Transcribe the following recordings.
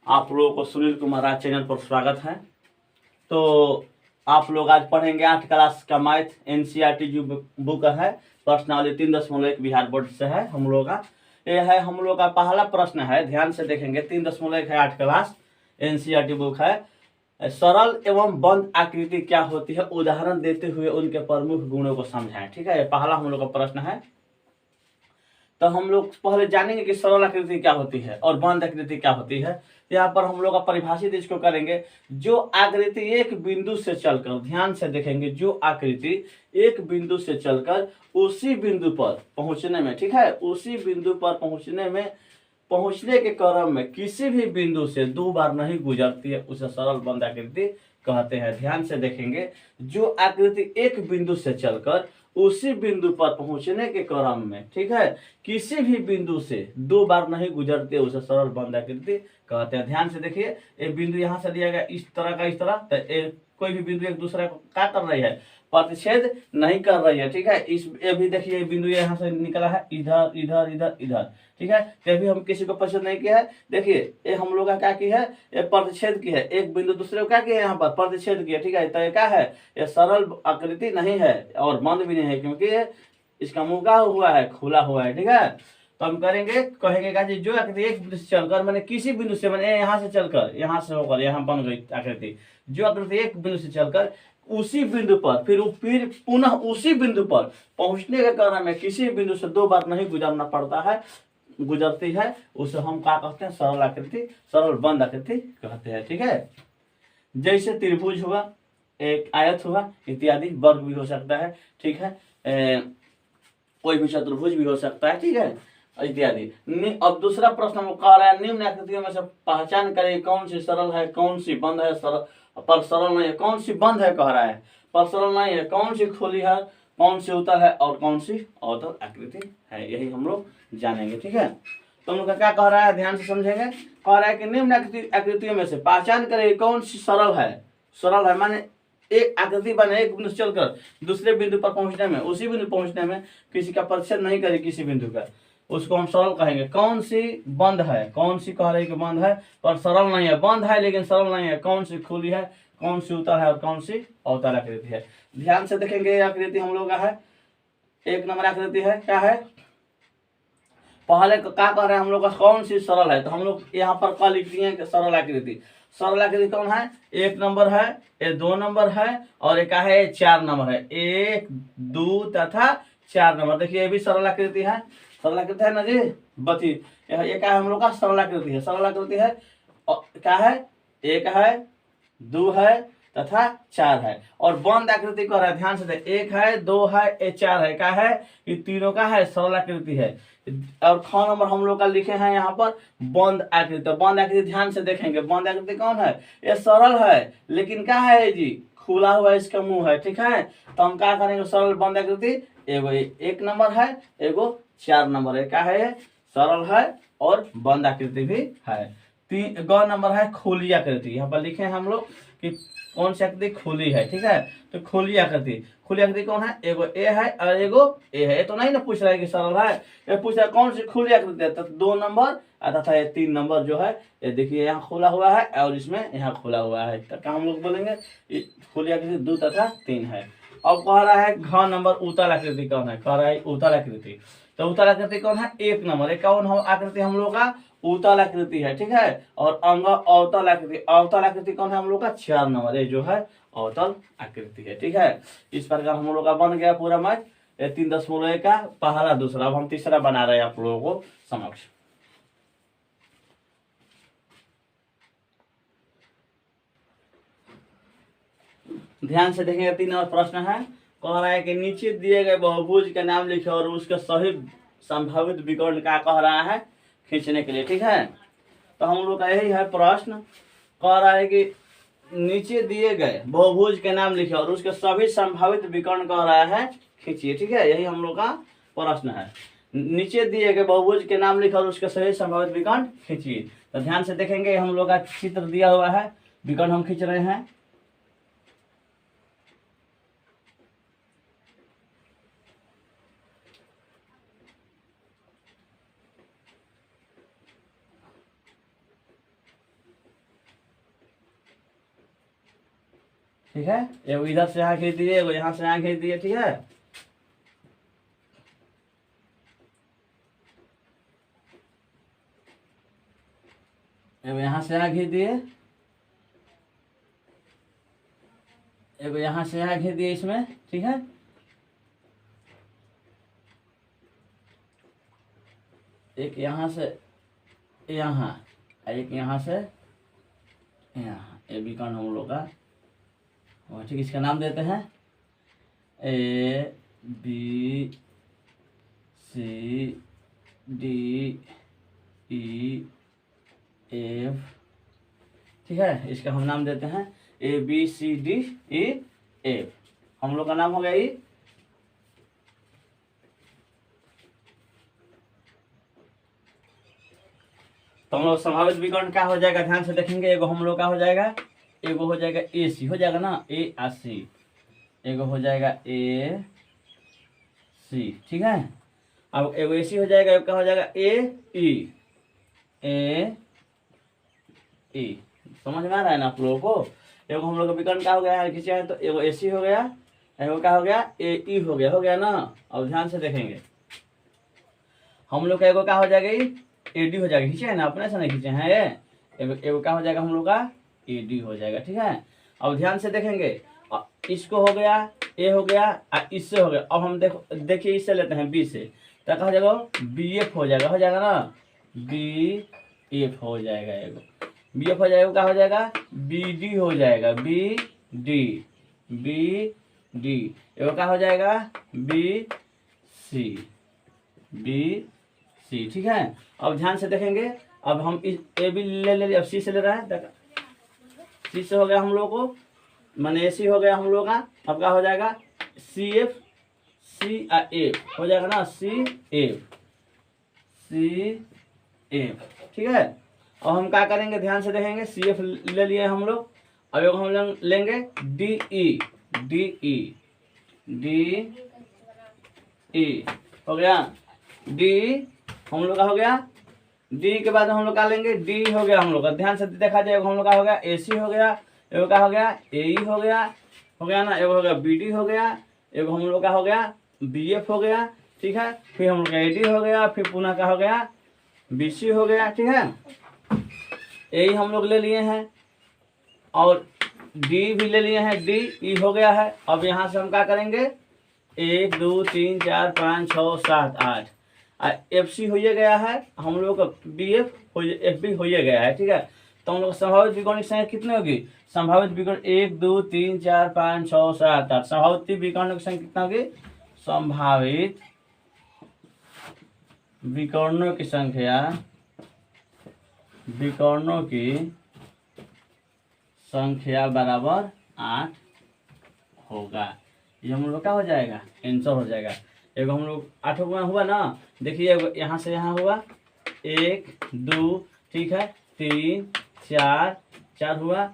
आप लोगों को सुनील कुमार राज चैनल पर स्वागत है। तो आप लोग आज पढ़ेंगे 8 क्लास का मैथ एनसीईआरटी जो बुक है प्रश्नावली 3.1 बिहार बोर्ड से है हम लोग का। ये है हम लोग का पहला प्रश्न है, ध्यान से देखेंगे। 3.1 है 8 क्लास एनसीईआरटी बुक है। सरल एवं बंद आकृति क्या होती है, उदाहरण देते हुए उनके प्रमुख गुणों को समझाएं। ठीक है, ये पहला हम लोग का प्रश्न है। तो हम लोग पहले जानेंगे कि सरल आकृति क्या होती है और बंद आकृति क्या होती है। यहाँ पर हम लोग का परिभाषित इसको करेंगे। जो आकृति एक बिंदु से चलकर, ध्यान से देखेंगे, जो आकृति एक बिंदु से चलकर उसी बिंदु पर पहुंचने में, ठीक है, उसी बिंदु पर पहुंचने के क्रम में किसी भी बिंदु से 2 बार नहीं गुजरती है, उसे सरल बंद आकृति कहते हैं। ध्यान से देखेंगे, जो आकृति एक बिंदु से चलकर उसी बिंदु पर पहुंचने के क्रम में, ठीक है, किसी भी बिंदु से 2 बार नहीं गुजरते, उसे सरल बंद आकृति कहते हैं। ध्यान से देखिए, एक बिंदु यहाँ से दिया गया इस तरह का, इस तरह, तो कोई भी बिंदु एक दूसरे को क्या कर रही है, प्रतिच्छेद नहीं कर रही है। ठीक है, इस ये भी देखिए बिंदु यहाँ से निकला है, इधर इधर इधर इधर, ठीक है, तभी हम किसी को प्रतिच्छेद नहीं किया है। देखिए ये हम लोग का क्या की है, ये प्रतिच्छेद की है, एक बिंदु दूसरे को क्या किया है, यहाँ पर प्रतिच्छेद किया। ठीक है, तो ये क्या है, ये सरल आकृति नहीं है और बंद भी नहीं है, क्योंकि इसका मुंह क्या हुआ है, खुला हुआ है। ठीक है, तो हम करेंगे, कहेंगे क्या जी, जो आकृति एक बिंदु से चलकर, मैंने किसी बिंदु से, मैंने यहाँ से चलकर, यहाँ से होकर यहाँ बन गई आकृति, जो आकृति एक बिंदु से चलकर उसी बिंदु पर फिर पुनः उसी बिंदु पर पहुंचने के क्रम में किसी बिंदु से 2 बार नहीं गुजरना पड़ता है, गुजरती है, उसे हम क्या कहते हैं, सरल आकृति, सरल बंद आकृति कहते हैं। ठीक है, जैसे त्रिभुज हुआ, एक आयत हुआ इत्यादि, वर्ग भी हो सकता है। ठीक है, कोई भी चतुर्भुज भी हो सकता है। ठीक है, इत्यादि। अब दूसरा प्रश्न हम कह रहा है, निम्न आकृतियों में से पहचान करें कौन सी सरल है, कौन सी बंद है, पर सरल नहीं है, कौन सी बंद है कह रहा है, पर सरल नहीं है, कौन सी खुली है, कौन सी उत्तल है और कौन सी अवतल आकृति है, यही हम लोग जानेंगे। ठीक है, तो हम लोग क्या कह रहा है, ध्यान से समझेंगे। कह रहा है कि निम्न आकृतियों में से पहचान करें कौन सी सरल है। सरल है माने एक आकृति बने, एक बिंदु चलकर दूसरे बिंदु पर पहुंचने में, उसी बिंदु पहुंचने में किसी का प्रतिच्छेद नहीं करे किसी बिंदु का, उसको हम सरल कहेंगे। कौन सी बंद है, कौन सी कह रही कि बंद है पर सरल नहीं है, बंद है लेकिन सरल नहीं है, कौन सी खुली है, कौन सी उत्तल है और कौन सी अवतल आकृति है। ध्यान से देखेंगे, आकृति हम लोग का है, 1 नंबर आकृति है, क्या है, पहले क्या कह रहे हैं हम लोग का, कौन सी सरल है, तो हम लोग यहाँ पर कह लिख दिए कि सरल आकृति। सरल आकृति कौन है, 1 नंबर है, ये 2 नंबर है और एक है 4 नंबर है, 1 2 तथा 4 नंबर। देखिए ये भी सरल आकृति है, सरल आकृति है ना जी बची। ये क्या है हम लोग का, सरल आकृति है, सरल आकृति है। क्या है, 1 है, 2 है तथा 4 है। और बंद आकृति को ध्यान से, 1 है, 2 है, 4 है, क्या है, ये तीनों का है, सरल आकृति है। और ख नंबर हम लोग का लिखे हैं यहाँ पर बंद आकृति। तो बंद आकृति ध्यान से देखेंगे, बंद आकृति कौन है, ये सरल है लेकिन क्या है जी, खुला हुआ इसका मुंह है। ठीक है, तो हम क्या करेंगे, सरल बंद आकृति, एगो 1 नंबर है, एगो 4 नंबर है, क्या है, सरल है और बंद आकृति भी है। 3 नंबर है खुली आकृति, यहाँ पर लिखे हैं हम लोग कि कौन सी आकृति खुली है। ठीक है, तो खुली आकृति, खुली आकृति कौन है, एगो ए है और एगो ए है। ये तो नहीं ना पूछ रहा है कि सरल है, ये पूछ रहा है कौन सी खुली आकृति है, तो 2 नंबर तथा ये 3 नंबर जो है, ये देखिए यहाँ खुला हुआ है और इसमें यहाँ खुला हुआ है, तो क्या हम लोग बोलेंगे, खुली आकृति 2 तथा 3 है। अब कह रहा है घ नंबर उत्तल आकृति कौन है, कह रहा है उत्तल आकृति। तो उत्तल आकृति कौन है, 1 नंबर, एक कौन आकृति हम लोग का, उत्तल आकृति है। ठीक है, और अंग अवतल आकृति, अवतल आकृति कौन है हम लोग का, 4 नंबर, ये जो है अवतल आकृति है। ठीक है, इस प्रकार हम लोग का बन गया पूरा मैथ 3.1 का पहला दूसरा। अब हम तीसरा बना रहे हैं आप लोगों को समक्ष। ध्यान से देखेंगे, 3 नंबर प्रश्न है, कह रहा है कि नीचे दिए गए बहुभुज का नाम लिखे और उसका सही संभावित विकर्ण क्या कह रहा है, खींचने के लिए। ठीक है, तो हम लोग का यही है प्रश्न, कह रहा है कि नीचे दिए गए बहुभुज के नाम लिखे और उसके सभी संभावित विकर्ण कह रहा है खींचिए। ठीक है, यही हम लोग का प्रश्न है, नीचे दिए गए बहुभुज के नाम लिखे और उसके सभी संभावित विकर्ण खींचिए। तो ध्यान से देखेंगे, हम लोग का चित्र दिया हुआ है, विकर्ण हम खींच रहे हैं। ठीक है, एगो इधर से यहाँ खींच दिए, एगो यहाँ से यहाँ खींच दिए, ठीक है। एगो यहाँ से यहाँ खींच दिए, एगो यहाँ से यहाँ खींच दिए इसमें, ठीक है। एक यहाँ से यहाँ, एक यहाँ से यहाँ, ये विकर्ण हम लोग का, ठीक। इसका नाम देते हैं A B C D E F, ठीक है। इसका हम नाम देते हैं A B C D E F, हम लोग का नाम हो गया ये। तो हम लोग संभावित विकर्ण क्या हो जाएगा, ध्यान से देखेंगे। एगो हम लोग का हो जाएगा, एगो हो जाएगा ए सी, हो जाएगा ना, ए आ सी, एगो हो जाएगा ए सी, ठीक है। अब एगो ए सी हो जाएगा, एगो क्या हो जाएगा ए ई, ए ई, समझ में आ रहा है ना आप लोगों को। एगो हम लोग का विकर्ण क्या हो गया है, किसी है तो एगो ए सी हो गया, एगो क्या हो गया ए ई हो गया ना। अब ध्यान से देखेंगे, हम लोग का एगो क्या हो जाएगा ए डी हो जाएगा, खींचे है ना, अपने से नहीं खींचे हैं ये। एगो क्या हो जाएगा हम लोग का ए डी हो जाएगा, ठीक है। अब ध्यान से देखेंगे, इसको हो गया ए हो गया, इससे हो गया। अब हम देखिए इससे लेते हैं बी से, तो क्या हो जाएगा बी एफ हो जाएगा ना, बी एफ हो जाएगा, एगो बी एफ हो जाएगा, क्या हो जाएगा बी डी हो जाएगा, बी डी, एगो क्या हो जाएगा बी सी, ठीक है। अब ध्यान से देखेंगे, अब हम इस ए बी ले अब सी से ले रहे हैं, सी से हो गया हम लोग को, माने ए सी हो गया हम लोग का। अब क्या हो जाएगा सी एफ, सी एफ हो जाएगा ना, सी एफ, ठीक है। अब हम क्या करेंगे, ध्यान से देखेंगे, सी एफ ले लिए हम लोग। अब एगो हम लोग लेंगे डी ई हो गया, डी हम लोग का हो गया। डी के बाद हम लोग क्या लेंगे, डी हो गया हम लोग का। ध्यान से देखा जाए, हम लोग का हो गया ए सी हो गया, एगो क्या हो गया ए ई हो गया ना, एगो हो गया बी डी हो गया, एगो हम लोग का हो गया बी एफ हो गया, ठीक है। फिर हम लोग का ए डी हो गया, फिर पुनः का हो गया बी सी हो गया, ठीक है। ए ई हम लोग ले लिए हैं और डी भी ले लिए हैं, डी ई हो गया है। अब यहाँ से हम क्या करेंगे, 1 2 3 4 5 6 7 8, एफ सी हो गया है हम लोग का, बी एफ बी हो गया है, ठीक है। तो हम लोग संभावित विकर्ण की संख्या कितनी होगी, संभावित विकर्ण 1 2 3 4 5 6 7 8, संभावित विकर्ण की संख्या कितना होगी, संभावित विकर्णों की संख्या, विकर्णों की संख्या बराबर 8 होगा। ये हम लोग क्या हो जाएगा, आंसर हो जाएगा। एगो हम लोग 8 हुआ ना, देखिए एगो यहाँ से यहाँ हुआ 1 2, ठीक है, 3 4 हुआ,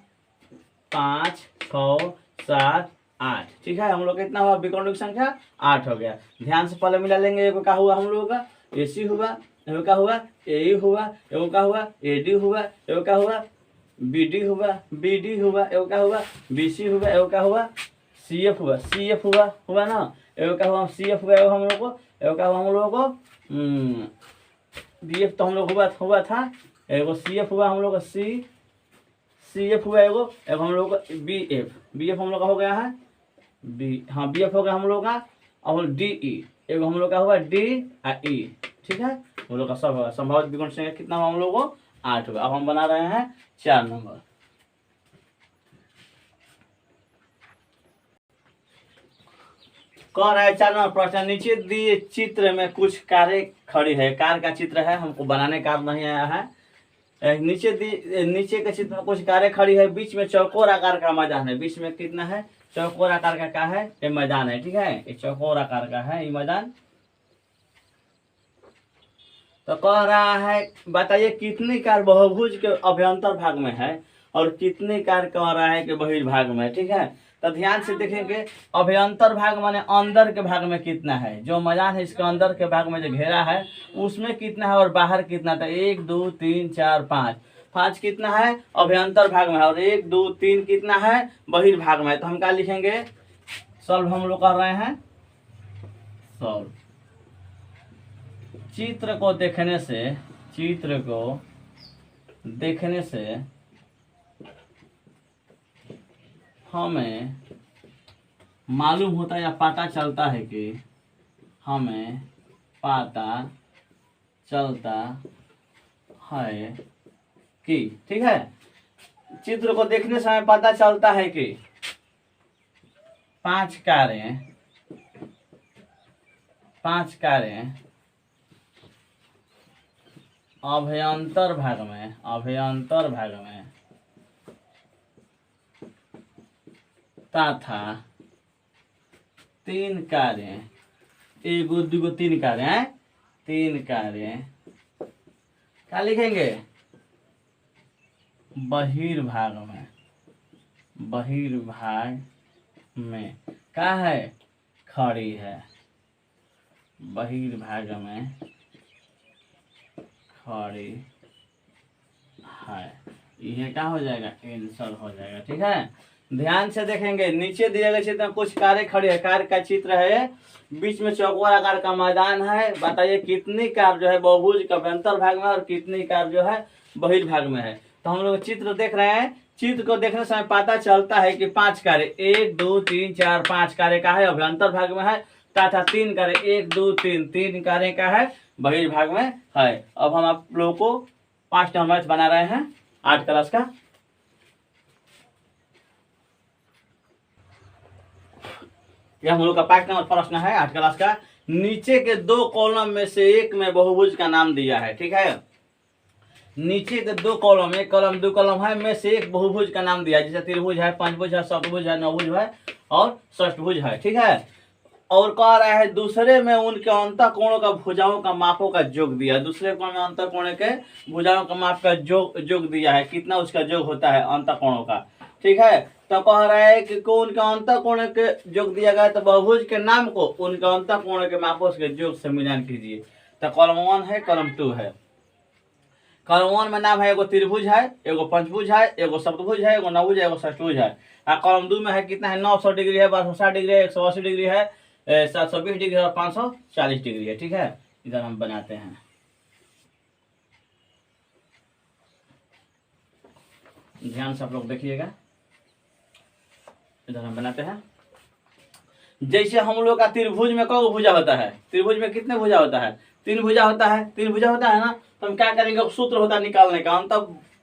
5 6 7 8, ठीक है। हम लोग कितना हुआ, विकर्णों की संख्या 8 हो गया। ध्यान से पहले मिला लेंगे, एगो क्या हुआ हम लोगों का ए सी हुआ, एगो क्या हुआ ए ई हुआ, एगो क्या हुआ ए डी हुआ, एगो क्या हुआ बी डी हुआ, एगो क्या हुआ बी सी हुआ, एगो क्या हुआ सी एफ हुआ ना, एगो क्या हुआ सी एफ हुआ, एगो हम लोग को, एगो क्या हुआ हम लोगों को बी एफ तो हम लोग हुआ था, एगो सी एफ हुआ हम लोग का, सी एफ हुआ, एगो हम लोग का बी एफ हम लोग का हो गया है, हाँ बी एफ हो गया हम लोग का। अब डी ई, एगो हम लोग का हुआ डी ई, ठीक है। हम लोग का सब होगा, संभावित विकर्ण संख्या कितना हुआ हम लोग को, 8 हुआ। अब हम बना रहे हैं 4 नंबर। कह रहा है 4 नंबर प्रश्न, नीचे दिए चित्र में कुछ कारें खड़ी है, कार का चित्र है, हमको बनाने कार नहीं आया है। नीचे के चित्र में कुछ कारें खड़ी है, बीच में चौकोर आकार का मैदान है, बीच में कितना है, चौकोर आकार का क्या है, ये मैदान है, ठीक है। ये चौकोर आकार का है ये मैदान। तो कह रहा है बताइए कितनी कार बहुभुज के अभ्यंतर भाग में है और कितनी कार कह रहा है कि बहिर्भाग में, ठीक है। तो ध्यान से देखेंगे, अभ्यंतर भाग माने अंदर के भाग में कितना है, जो मैदान है इसके अंदर के भाग में जो घेरा है उसमें कितना है और बाहर कितना था, 1 2 3 4 5। 5 कितना है अभ्यंतर भाग में है, और 1 2 3 कितना है बहिर्भाग में है। तो हम क्या लिखेंगे, सॉल्व हम लोग कर रहे हैं, सॉल्व। चित्र को देखने से हमें मालूम होता है या पता चलता है कि हमें पता चलता है कि, ठीक है, चित्र को देखने से हमें पता चलता है कि 5 कारें अभ्यंतर भाग में तथा 3 कारें, 1 2 3 कारें हैं, 3 कारें क्या लिखेंगे बहिर्भाग में क्या है खड़ी है, बहिर्भाग में खड़ी है। यह क्या हो जाएगा आंसर हो जाएगा, ठीक है। ध्यान से देखेंगे, नीचे दिए गए चित्र में कुछ कारें खड़ी है, कार का चित्र है, बीच में चौकोर आकार का मैदान है। बताइए कितनी कार जो है बहुभुज के अभ्यंतर भाग में और कितनी कार जो है बहिर्भाग में है। तो हम लोग चित्र देख रहे हैं, चित्र को देखने से पता चलता है कि 5 कारें, 1 2 3 4 5 कारें का है अभ्यंतर भाग में है, तथा 3 कारें, 1 2 3 कारें का है बहिर्भाग में है। अब हम आप लोगों को 5 नंबर मैथ बना रहे हैं 8 क्लास का। यह हम लोग का 5 नंबर प्रश्न है 8 क्लास का। नीचे के 2 कॉलम में से एक में बहुभुज का नाम दिया है, ठीक है। नीचे के 2 कॉलम, 1 कॉलम 2 कॉलम है, में से एक बहुभुज का नाम दिया है, जैसे त्रिभुज है, पंचभुज है, सप्तभुज है, नवभुज है और षष्ठभुज है, ठीक है। और कह रहा है दूसरे में उनके अंतःकोणों का भुजाओं का मापों का योग दिया है। दूसरे कोण में अंतःकोण के भुजाओं का माप का योग दिया है, कितना उसका योग होता है अंतःकोणों का, ठीक है। तो कह रहा है कि उनके अंतःकोण के योग दिया गया, तो बहुभुज के नाम को उनके अंतःकोण के मापों के योग से मिलान कीजिए। तो कॉलम 1 है, कॉलम 2 है। कॉलम 1 में नाम है, एगो त्रिभुज है, एगो पंचभुज है, एगो सप्तभुज है, एगो नवभुज है, एगो षष्ठभुज है। और कॉलम 2 में है कितना है 900 डिग्री है, 1260 डिग्री है, 180 डिग्री है, 720 डिग्री और 540 डिग्री है, ठीक है। इधर हम बनाते हैं, ध्यान से आप लोग देखिएगा, इधर हम बनाते हैं। जैसे हम लोग का त्रिभुज में कौन भुजा होता है, त्रिभुज में कितने भुजा होता है 3 भुजा होता है, 3 भुजा होता है ना। तो हम क्या करेंगे, सूत्र होता है निकालने का, अंत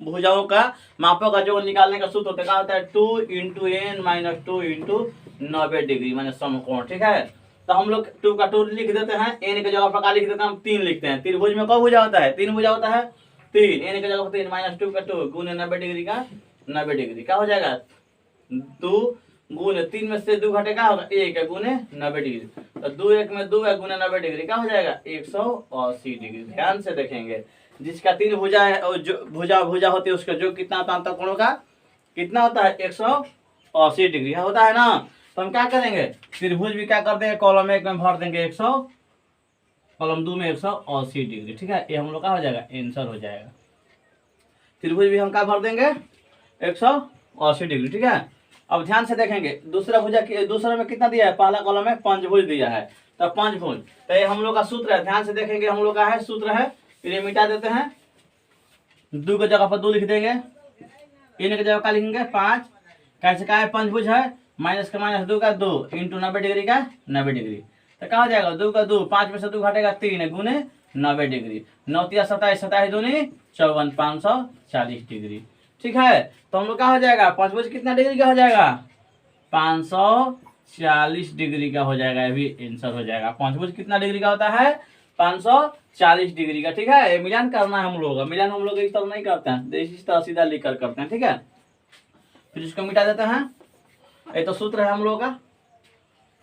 भुजाओं का मापों का जो निकालने का सूत्र होता है, क्या होता है 2 × n - 2 × 90 डिग्री माने समकोण, ठीक है। तो हम लोग 2 का 2 लिख देते हैं, n की जगह पर क्या लिख देते हैं हम 3 लिखते हैं। त्रिभुज में कौन भुजा होता है 3 भुजा होता है, 3 n की जगह पर 3 - 2 का 2 गुने 90 डिग्री का 90 डिग्री, क्या हो जाएगा 2 गुने 3 में से 2 घटेगा होगा 1 गुने 90 डिग्री। तो 2 1 में 2 है गुने 90 डिग्री क्या हो जाएगा 180 डिग्री। ध्यान से देखेंगे, जिसका 3 भुजा है और जो भुजा होती है उसका जो कितना होता है अंतःकोणों का कितना होता है 180 डिग्री होता है ना। तो हम क्या करेंगे, त्रिभुज भी क्या कर देंगे, कॉलम 1 में भर देंगे 100, कॉलम 2 में 180 डिग्री, ठीक है। ये हम लोग का हो जाएगा आंसर हो जाएगा। त्रिभुज भी हम क्या भर देंगे 180 डिग्री, ठीक है। अब ध्यान से देखेंगे, दूसरा में कितना दिया है, पहला कॉलम में पंचभुज दिया है, तो पंचभुज, तो ये हम लोग का सूत्र है। ध्यान से देखेंगे, हम लोग का है सूत्र है, ये मिटा देते हैं, 2 की जगह पर 2 लिख देंगे, इन की जगह क्या लिखेंगे 5, कैसे का है पंचभुज है, माइनस का माइनस 2 का 2 × 90 डिग्री का 90 डिग्री, तो क्या हो जाएगा 2 का 2, 5 में से 2 घटेगा 3 गुने 90 डिग्री, 9 × 27 27 दूनी 54 540 डिग्री, ठीक है। तो हम लोग क्या हो जाएगा पंचभुज कितना डिग्री का हो जाएगा 540 डिग्री का हो जाएगा, ये भी आंसर हो जाएगा। पंचभुज कितना डिग्री का होता है 540 डिग्री का, ठीक है। मिलान करना है हम लोग, मिलान हम लोग इस तरह नहीं करते हैं, इस तरह सीधा लिख कर करते हैं, ठीक है। फिर इसको मिटा देते हैं, ये तो सूत्र है हम लोग का।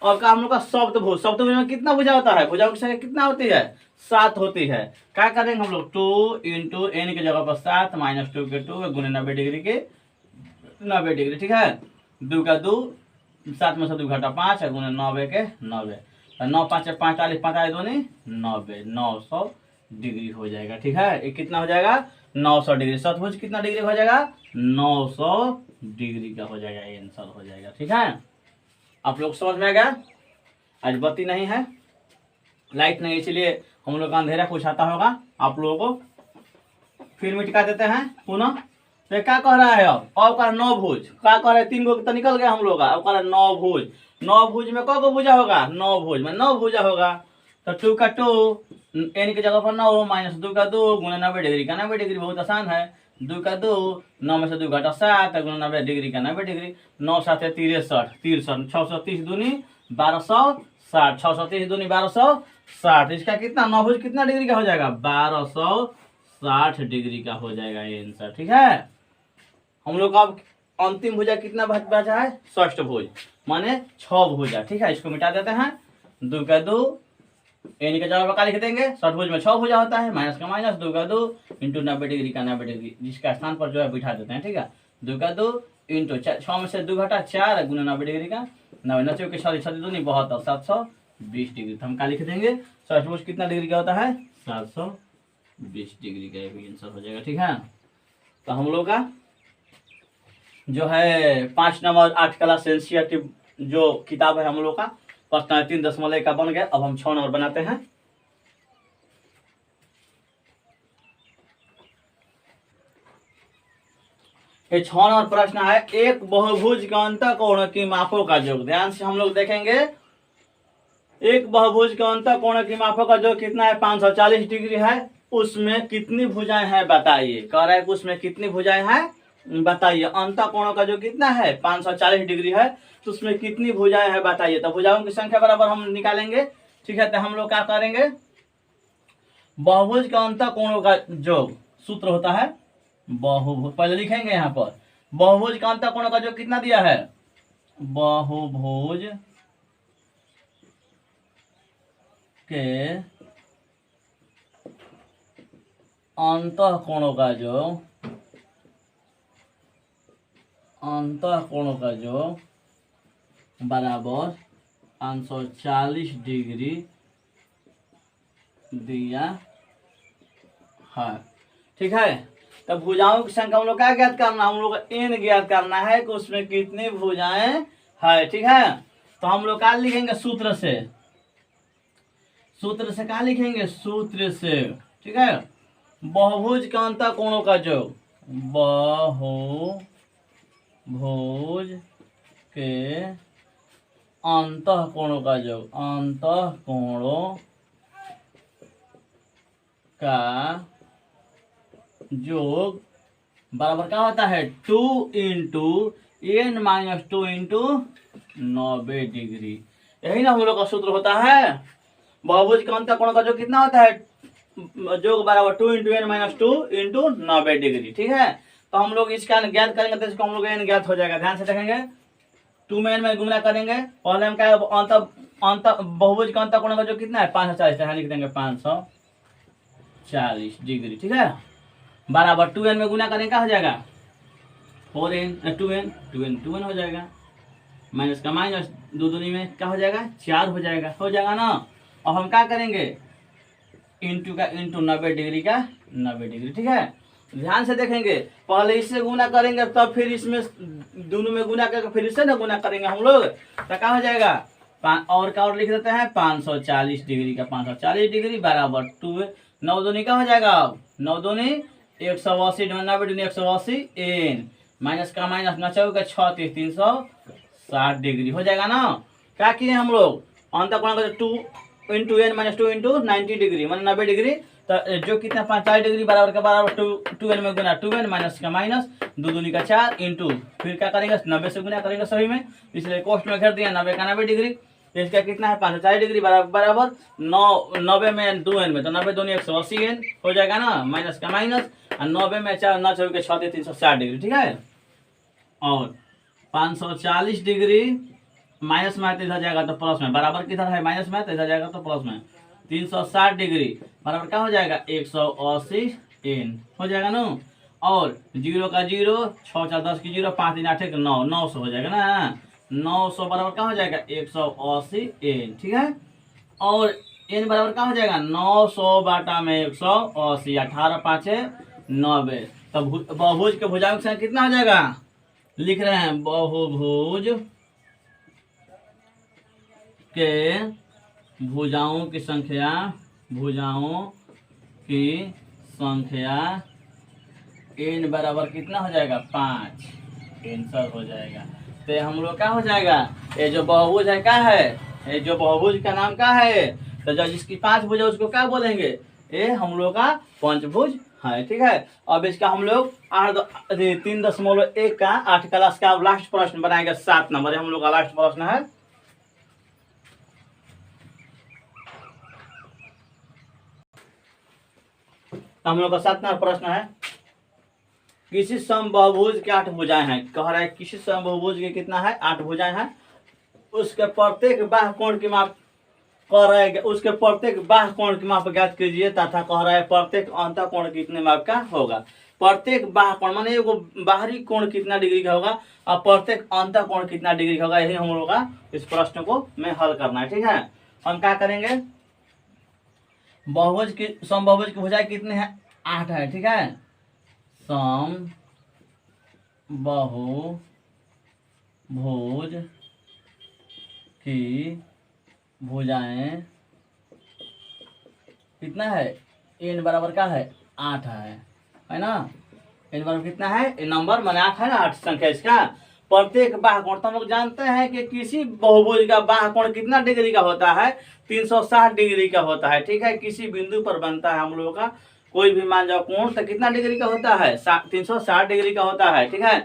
और का हम लोग का सप्तभुज में कितना भुजा होता है, भुजाओं की संख्या कितना होती है 7 होती है। क्या करेंगे हम लोग 2 × n की जगह पर 7 - 2 के 2 गुने 90 डिग्री के 90 डिग्री, ठीक है। 2 का 2, 7 में से 2 घटा 5 गुने 90 के 90, 9 5 45 45 दूनी 90, 900 डिग्री हो जाएगा, ठीक है। ये कितना हो जाएगा 900 डिग्री। शतभुज कितना डिग्री हो जाएगा? 900 डिग्री का हो जाएगा, आंसर हो जाएगा। ठीक है, आप लोग समझ में आ गया? आज बत्ती नहीं है, लाइट नहीं, इसलिए हम लोग का अंधेरा कुछ आता होगा आप लोगों को। फिर मिटा देते हैं पुनः। तो क्या कह रहा है अब कह 9 भुज, क्या कह रहा है? 3 गो तो निकल गया हम लोग का, अब कह रहा है 9 भुज। 9 भुज में कौ गो भुजा होगा? 9 भुज में 9 भुजा होगा। तो 2 का 2 एन की जगह पर 9 माइनस 2 का 2 गुना 90 डिग्री का 90 डिग्री, बहुत आसान है। 2 का 2, 9 में से 2 घटा 7 गुना 90 डिग्री का 90 डिग्री। 9 7 63, 63 630 दूनी 1260, 630 दूनी 1260। इसका कितना 9 भुज कितना डिग्री का हो जाएगा? 1260 डिग्री का हो जाएगा ये आंसर। ठीक है, हम लोग का अब अंतिम भुजा कितना बचा है? षष्ठ भुज, माने 6 भुजा। ठीक है, इसको मिटा देते हैं। 2 का 2 एन के जगह पर क्या लिख देंगे? षष्ठभुज में 6 भुजा होता है, माइनस का माइनस, 2 का 2 इंटू 90 डिग्री का 90 डिग्री, जिसका स्थान पर जो है बिठा देते हैं। ठीक है, 2 का 2 इंटू 6 में से 2 घटा 4 गुना 90 डिग्री का 90, 90 के 6 दूनी 72, 720 डिग्री। तो हम क्या लिख देंगे? षष्ठभुज कितना डिग्री का होता है? 720 डिग्री का भी आंसर हो जाएगा। ठीक है, तो हम लोग का जो है 5 नंबर 8 क्लास एनसीईआरटी जो किताब है हम लोग का प्रश्न 3.1 का बन गया। अब हम 6 नंबर बनाते हैं। ये 6 नंबर प्रश्न है, एक बहुभुज का अंतःकोण की मापों का योग। ध्यान से हम लोग देखेंगे, एक बहुभुज का अंतःकोण की मापों का योग कितना है? 540 डिग्री है। उसमें कितनी भुजाएं हैं बताइए। कह रहा है कि उसमें कितनी भुजाएं हैं बताइए। अंतःकोण का जो कितना है? 540 डिग्री है, तो उसमें कितनी भुजाएं हैं बताइए। तो भुजाओं की संख्या बराबर हम निकालेंगे। ठीक है, तो हम लोग क्या करेंगे? बहुभुज का अंतःकोणों का योग सूत्र होता है बहुभुज, पहले लिखेंगे यहाँ पर बहुभुज का अंतःकोण का योग कितना दिया है? बहुभुज के अंतःकोणों का योग, अंतःकोणों का योग बराबर 540 डिग्री दिया है। ठीक है, तब भुजाओं की संख्या हम लोग क्या ज्ञात करना? हम लोग एन ज्ञात करना है कि उसमें कितनी भुजाएं है। ठीक है, तो हम लोग क्या लिखेंगे? सूत्र से, सूत्र से क्या लिखेंगे? सूत्र से। ठीक है, बहुभुज के अंतःकोणों का योग, बहुभुज के अंतःकोणों का योग, अंतःकोणों का योग बराबर क्या होता है? 2 into n minus 2 into 90 degree. यही ना हम लोग का सूत्र होता है। बहुभुज का अंतःकोण का योग कितना होता है? योग बराबर 2 into n minus 2 into 90 degree. ठीक है, तो हम लोग इसका ज्ञात करेंगे तो इसको हम लोग एन ज्ञात हो जाएगा। ध्यान से देखेंगे, 2 में एन में गुणा करेंगे। पहले हम क्या बहुभुज का अंतःकोण का योग कितना है? 540, यहाँ लिख देंगे 540 डिग्री। ठीक है, बराबर 2n में गुना करें क्या हो जाएगा? 4n 2n हो जाएगा, माइनस का माइनस, 2 दूनी में क्या हो जाएगा? 4 हो जाएगा ना। अब हम क्या करेंगे? इंटू का इंटू 90 डिग्री का 90 डिग्री। ठीक है, ध्यान से देखेंगे, पहले इससे गुना करेंगे तब फिर इसमें दोनों में गुना करके फिर इससे ना गुना करेंगे हम लोग, तो क्या हो जाएगा? और क्या और लिख देते हैं? 540 डिग्री का 540 डिग्री बराबर 2, 9 दूनी क्या हो जाएगा? 9 दूनी 180, 90 दूनी 180 एन, माइनस का माइनस 9 का 36, 360 डिग्री हो जाएगा ना। क्या किए हम लोग? अंतःकोण का 2 into n minus 2 into 90 degree मतलब 90 डिग्री, तो जो कितना 45 डिग्री बराबर का बराबर 2 एन में गुना 2n माइनस का माइनस 2 दूनी का 4 इंटू फिर क्या करेंगे? 90 से गुना करेंगे सभी में, इसलिए कोष्ट में घेर दिया 90 का 90 डिग्री। तो इसका कितना है? 540 डिग्री बराबर 90 में 2n में, तो 90 दूनी 180 एन हो जाएगा ना, माइनस का माइनस, और 90 में 4 9 के 6 360 डिग्री। ठीक है, और 540 डिग्री माइनस में इधर जाएगा तो प्लस में, बराबर किधर है? माइनस में, तो इधर जाएगा तो प्लस में। 360 डिग्री बराबर क्या हो जाएगा? 180 एन हो जाएगा ना। और 0 का 0, 6 4 10 की 0, 5 3 8 1 9, 900 हो जाएगा ना। 900 बराबर क्या हो जाएगा? 180 एन। ठीक है, और एन बराबर क्या हो जाएगा? 900 बाटा में 180, 18 5 90। तो बहुभुज के भुजाओं की संख्या कितना हो जाएगा, लिख रहे हैं बहुभुज के भुजाओं की संख्या, भुजाओं की संख्या n बराबर कितना हो जाएगा 5, आंसर हो जाएगा। तो हम लोग क्या हो जाएगा, ये जो बहुभुज है क्या है, ये जो बहुभुज का नाम क्या है, तो जो जिसकी 5 भुज है उसको क्या बोलेंगे, ये हम लोग का पंचभुज है। ठीक है, अब इसका हम लोग 3.1 का 8 क्लास का लास्ट प्रश्न बनाएंगे, 7 नंबर हम लोग का लास्ट प्रश्न है। हम लोग का 7 नंबर प्रश्न है, किसी समबाहुभुज के 8 भुजाएं हैं। कह रहा है किसी समबाहुभुज के कितना है, 8 भुजाएं हैं। उसके प्रत्येक बाह्य कोण की माप कह रहा है, उसके प्रत्येक बाह्य कोण की माप ज्ञात कीजिए तथा कह रहा है प्रत्येक अंतः कोण कितने माप का होगा। प्रत्येक बाह्य कोण माने एगो बाहरी कोण कितना डिग्री का होगा और प्रत्येक अंतः कोण कितना डिग्री का होगा, यही हम लोग का इस प्रश्न को में हल करना है। ठीक है, हम क्या करेंगे, बहुभुज की समबाहुभुज की भुजाएं कितने हैं, 8 है। ठीक है, समबाहुभुज की भुजाएं कितना है, n बराबर क्या है 8 है ना। n बराबर कितना है, नंबर माने 8 है ना, 8 संख्या इसका। प्रत्येक बाह्य कोण, तो हम लोग जानते हैं कि किसी बहुभुज का बाह्य कोण कितना डिग्री का होता है, 360 डिग्री का होता है। ठीक है, किसी बिंदु पर बनता है हम लोग का कोई भी मान जाओ कोण, तो कितना डिग्री का होता है, 360 डिग्री का होता है। ठीक है,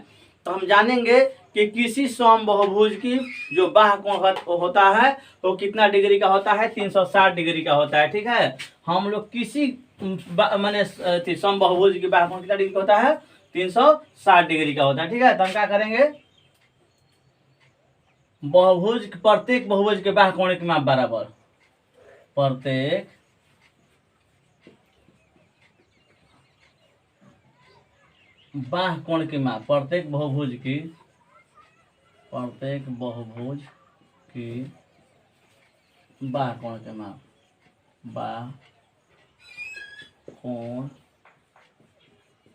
तो हम जानेंगे कि किसी समबाहुभुज की जो बाह्य कोण होता है वो कितना डिग्री का होता है, 360 डिग्री का होता है। ठीक है, हम लोग किसी माने समबाहुभुज की बाह्य कोण कितना डिग्री का होता है, 360 डिग्री का होता है। ठीक है, तो हम क्या करेंगे, बहुभुज प्रत्येक बहुभुज के बाह्य कोण की माप बराबर, प्रत्येक बाह्य कोण की माप, प्रत्येक बहुभुज की बाह्य कोण के माप, बाह्य कोण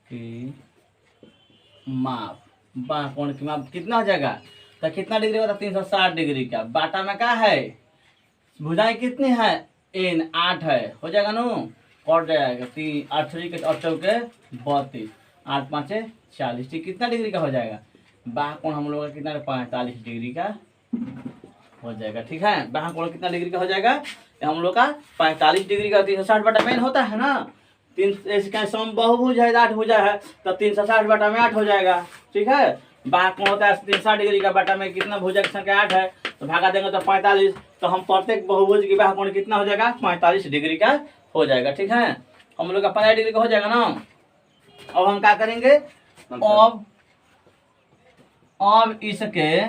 की माप, बाह्य कोण की माप कितना हो जाएगा, तो कितना डिग्री होता है, 360 डिग्री का। बाटा में क्या है, भुजाएं कितनी है, n 8 है, हो जाएगा नो, कट जाएगा 3 8 3 के 8 चौके 32, 8 5 40, ठीक कितना डिग्री का हो जाएगा, बाह्य कोण हम लोग का कितना 45 डिग्री का हो जाएगा। ठीक है, बाह्य कोण कितना डिग्री का हो जाएगा, हम लोग का 45 डिग्री का। 360 बटा में होता है ना, समबाहुभुज है 8 भुजा है तो 360 बटा में 8 हो जाएगा। ठीक है, बाह्य कोण होता है 360 डिग्री का, बटा में कितना भुजा की संख्या 8 है तो भागा देंगे तो 45, तो हम प्रत्येक बहुभुज की बाह्य कोण कितना हो जाएगा, 45 डिग्री का हो जाएगा। ठीक है, हम लोग का 45 डिग्री का हो जाएगा ना। अब हम क्या करेंगे, अब इसके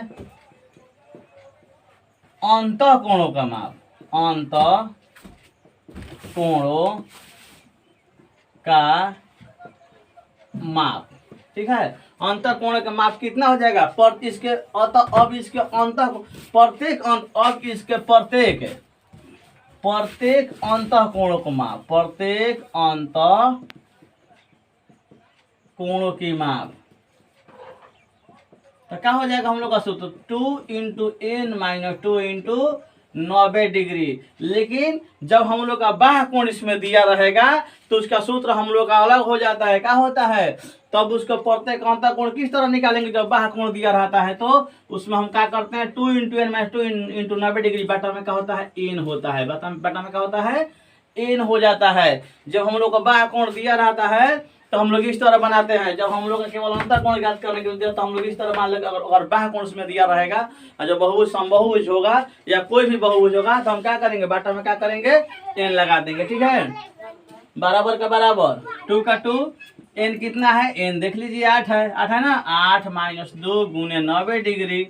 अंतः कोणों का माप, अंतः कोणों का माप। ठीक है, अंतः कोण का माप कितना हो जाएगा, पर इसके अब इसके अंतः प्रत्येक अब इसके प्रत्येक अंतः कोणों को माप, प्रत्येक अंतः कोणों की माप, तो क्या हो जाएगा हम लोग का सूत्र 2 × n - 2 × 90 डिग्री। लेकिन जब हम लोग का बाह्य कोण इसमें दिया रहेगा तो उसका सूत्र हम लोग का अलग हो जाता है। क्या होता है, तब उसको प्रत्येक अंतः कोण किस तरह निकालेंगे, जब बाह्य कोण दिया रहता है तो उसमें हम क्या करते हैं, 2 × n - 2 × 90 डिग्री, बटा में क्या होता है, n होता है, बटा में क्या होता है, n हो जाता है। जब हम लोग का बाह्य कोण दिया रहता है तो हम लोग इस तरह बनाते हैं, जब हम लोग का केवल अंतर कोण ज्ञात करने के लिए तो हम लोग इस तरह मान लेंगे, अगर बाह्य कोण उसमें दिया रहेगा और जब बहुभुज समबाहुभुज होगा या कोई भी बहुभुज होगा तो हम क्या करेंगे, बाटा में क्या करेंगे, n लगा देंगे। ठीक है, बराबर का बराबर 2 का 2, n कितना है, n देख लीजिए 8 है ना, 8 - 2 × 90 डिग्री,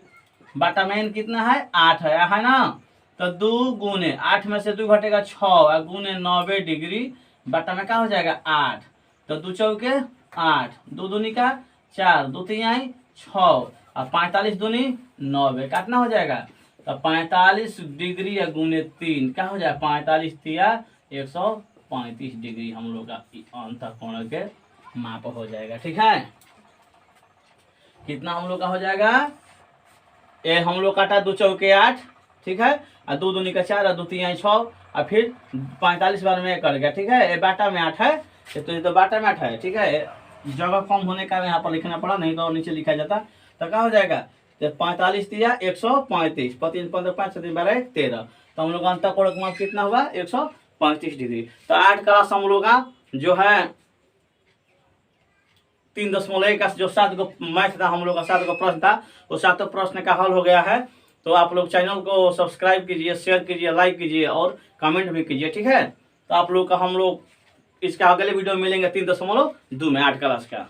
बाटा में n कितना है, 8 है ना, तो 2 × 8 में से 2 घटेगा 6 × 90 डिग्री, बाटा में क्या हो जाएगा 8, तो 2 चौके 8, 2 दूनी का 4, 2 तिहाई 6 और 45 दूनी 90, कितना हो जाएगा, तो 45 डिग्री या गुने 3 क्या हो जाएगा, 45 तिया 135 डिग्री हम लोग का अंतः कोण के माप हो जाएगा। ठीक है, कितना हम लोग का हो जाएगा, ये हम लोग काटा 2 चौके 8, ठीक है, और 2 दूनी का 4 और 2 तीन 6 और फिर 45 बार में कर गया। ठीक है, ये बाटा में 8 है, तो ये तो बाटा में 8 है। ठीक है, जगह कम होने का यहाँ पर लिखना पड़ा, नहीं तो नीचे लिखा जाता। तो क्या हो जाएगा, तो 45 दिया 135, 3 15 5 3 12 13, तो हम लोग का अंतःकोण का माप कितना हुआ 135 डिग्री। तो 8 क्लास हम लोग का जो है 3.1 का जो 7 गो मैथ था हम लोग का, 7 गो प्रश्न था, वो 7 प्रश्न का हल हो गया है। तो आप लोग चैनल को सब्सक्राइब कीजिए, शेयर कीजिए, लाइक कीजिए और कमेंट भी कीजिए। ठीक है, तो आप लोग का हम लोग इसका अगले वीडियो में मिलेंगे 3.2 में 8 क्लास का।